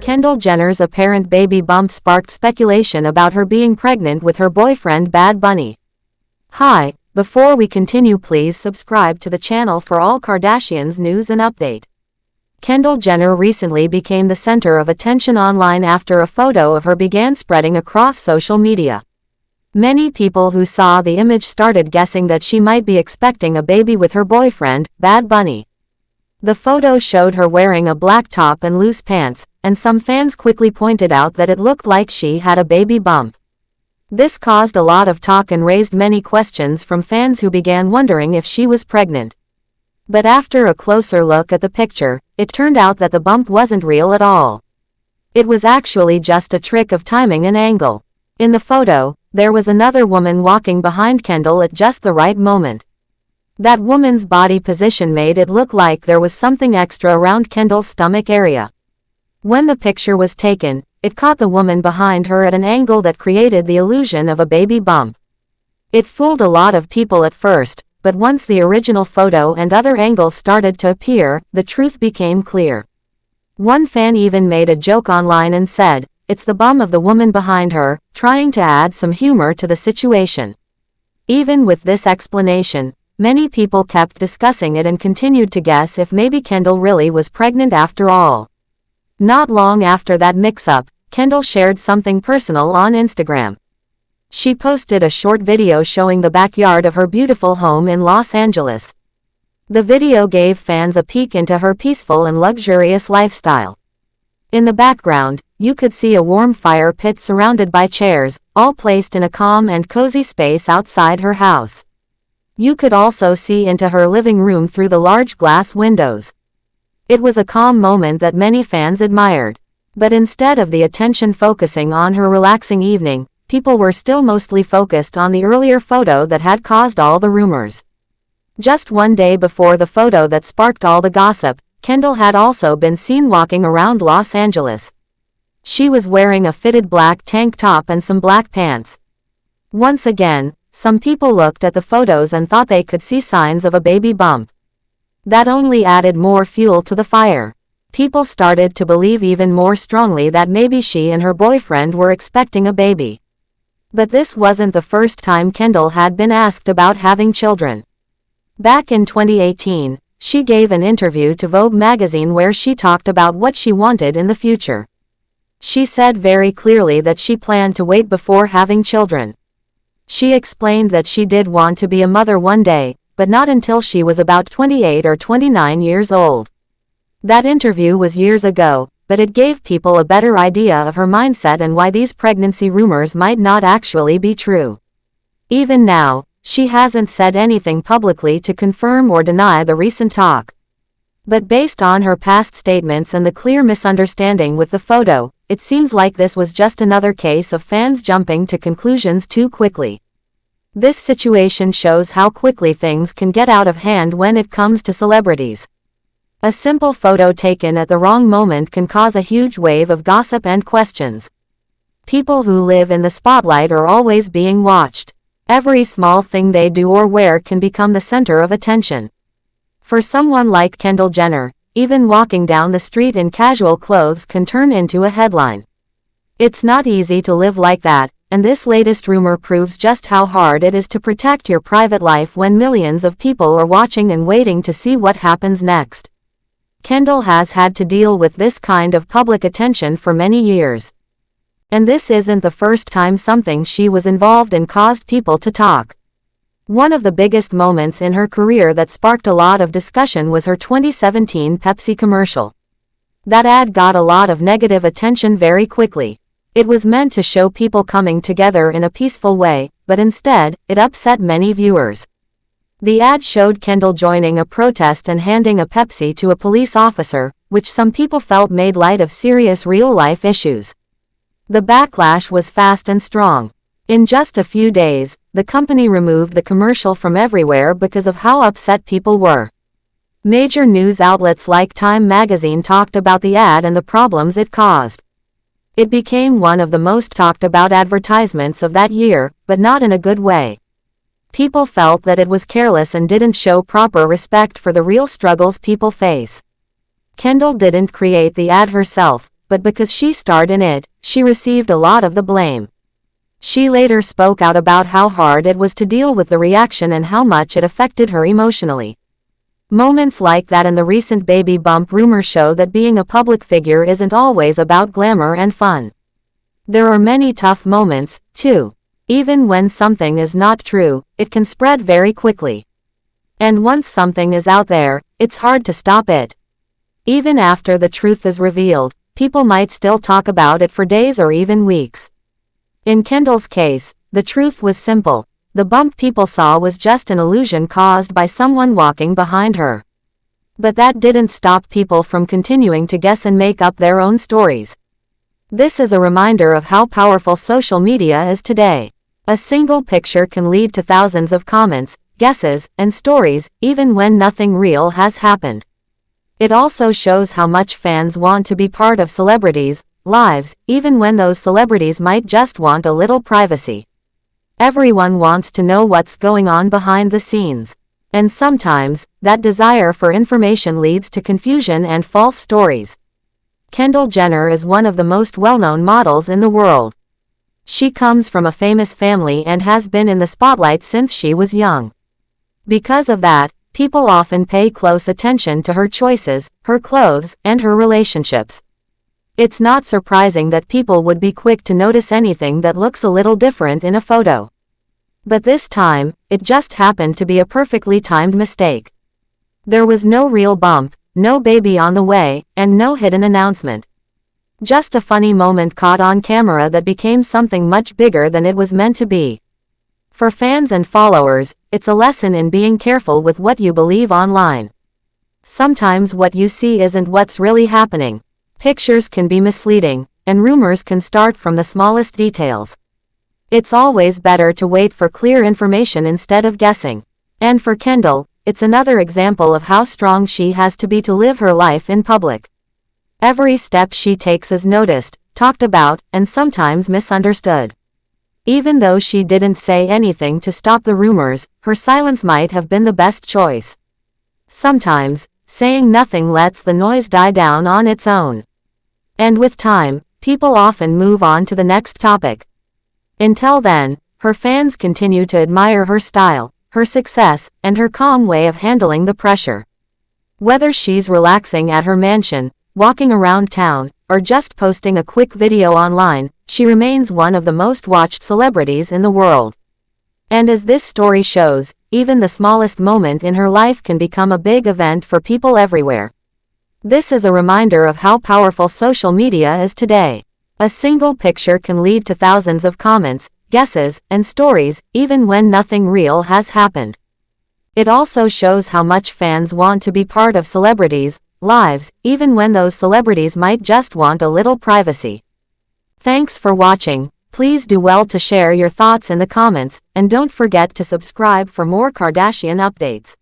Kendall Jenner's apparent baby bump sparked speculation about her being pregnant with her boyfriend Bad Bunny. Hi, before we continue, please subscribe to the channel for all Kardashians news and update. Kendall Jenner recently became the center of attention online after a photo of her began spreading across social media. Many people who saw the image started guessing that she might be expecting a baby with her boyfriend, Bad Bunny. The photo showed her wearing a black top and loose pants, and some fans quickly pointed out that it looked like she had a baby bump. This caused a lot of talk and raised many questions from fans who began wondering if she was pregnant. But after a closer look at the picture, it turned out that the bump wasn't real at all. It was actually just a trick of timing and angle. In the photo, there was another woman walking behind Kendall at just the right moment. That woman's body position made it look like there was something extra around Kendall's stomach area. When the picture was taken, it caught the woman behind her at an angle that created the illusion of a baby bump. It fooled a lot of people at first, but once the original photo and other angles started to appear, the truth became clear. One fan even made a joke online and said, "It's the bum of the woman behind her," trying to add some humor to the situation. Even with this explanation, many people kept discussing it and continued to guess if maybe Kendall really was pregnant after all. Not long after that mix-up, Kendall shared something personal on Instagram. She posted a short video showing the backyard of her beautiful home in Los Angeles. The video gave fans a peek into her peaceful and luxurious lifestyle. In the background, you could see a warm fire pit surrounded by chairs, all placed in a calm and cozy space outside her house. You could also see into her living room through the large glass windows. It was a calm moment that many fans admired. But instead of the attention focusing on her relaxing evening, people were still mostly focused on the earlier photo that had caused all the rumors. Just one day before the photo that sparked all the gossip, Kendall had also been seen walking around Los Angeles. She was wearing a fitted black tank top and some black pants. Once again, some people looked at the photos and thought they could see signs of a baby bump. That only added more fuel to the fire. People started to believe even more strongly that maybe she and her boyfriend were expecting a baby. But this wasn't the first time Kendall had been asked about having children. Back in 2018, she gave an interview to Vogue magazine where she talked about what she wanted in the future. She said very clearly that she planned to wait before having children. She explained that she did want to be a mother one day, but not until she was about 28 or 29 years old. That interview was years ago, but it gave people a better idea of her mindset and why these pregnancy rumors might not actually be true. Even now, she hasn't said anything publicly to confirm or deny the recent talk. But based on her past statements and the clear misunderstanding with the photo, it seems like this was just another case of fans jumping to conclusions too quickly. This situation shows how quickly things can get out of hand when it comes to celebrities. A simple photo taken at the wrong moment can cause a huge wave of gossip and questions. People who live in the spotlight are always being watched. Every small thing they do or wear can become the center of attention. For someone like Kendall Jenner, even walking down the street in casual clothes can turn into a headline. It's not easy to live like that, and this latest rumor proves just how hard it is to protect your private life when millions of people are watching and waiting to see what happens next. Kendall has had to deal with this kind of public attention for many years. And this isn't the first time something she was involved in caused people to talk. One of the biggest moments in her career that sparked a lot of discussion was her 2017 Pepsi commercial. That ad got a lot of negative attention very quickly. It was meant to show people coming together in a peaceful way, but instead, it upset many viewers. The ad showed Kendall joining a protest and handing a Pepsi to a police officer, which some people felt made light of serious real-life issues. The backlash was fast and strong. In just a few days, the company removed the commercial from everywhere because of how upset people were. Major news outlets like Time magazine talked about the ad and the problems it caused. It became one of the most talked about advertisements of that year, but not in a good way. People felt that it was careless and didn't show proper respect for the real struggles people face. Kendall didn't create the ad herself, but because she starred in it, she received a lot of the blame. She later spoke out about how hard it was to deal with the reaction and how much it affected her emotionally. Moments like that and the recent baby bump rumor show that being a public figure isn't always about glamour and fun. There are many tough moments, too. Even when something is not true, it can spread very quickly. And once something is out there, it's hard to stop it. Even after the truth is revealed, people might still talk about it for days or even weeks. In Kendall's case, the truth was simple. The bump people saw was just an illusion caused by someone walking behind her. But that didn't stop people from continuing to guess and make up their own stories. This is a reminder of how powerful social media is today. A single picture can lead to thousands of comments, guesses, and stories, even when nothing real has happened. It also shows how much fans want to be part of celebrities' lives, even when those celebrities might just want a little privacy. Everyone wants to know what's going on behind the scenes. And sometimes, that desire for information leads to confusion and false stories. Kendall Jenner is one of the most well-known models in the world. She comes from a famous family and has been in the spotlight since she was young. Because of that, people often pay close attention to her choices, her clothes, and her relationships. It's not surprising that people would be quick to notice anything that looks a little different in a photo. But this time, it just happened to be a perfectly timed mistake. There was no real bump, no baby on the way, and no hidden announcement. Just a funny moment caught on camera that became something much bigger than it was meant to be. For fans and followers, it's a lesson in being careful with what you believe online. Sometimes what you see isn't what's really happening. Pictures can be misleading, and rumors can start from the smallest details. It's always better to wait for clear information instead of guessing. And for Kendall, it's another example of how strong she has to be to live her life in public. Every step she takes is noticed, talked about, and sometimes misunderstood. Even though she didn't say anything to stop the rumors, her silence might have been the best choice. Sometimes, saying nothing lets the noise die down on its own. And with time, people often move on to the next topic. Until then, her fans continue to admire her style, her success, and her calm way of handling the pressure. Whether she's relaxing at her mansion, walking around town, or just posting a quick video online, she remains one of the most watched celebrities in the world. And as this story shows, even the smallest moment in her life can become a big event for people everywhere. This is a reminder of how powerful social media is today. A single picture can lead to thousands of comments, guesses, and stories, even when nothing real has happened. It also shows how much fans want to be part of celebrities' lives, even when those celebrities might just want a little privacy. Thanks for watching. Please do well to share your thoughts in the comments, and don't forget to subscribe for more Kardashian updates.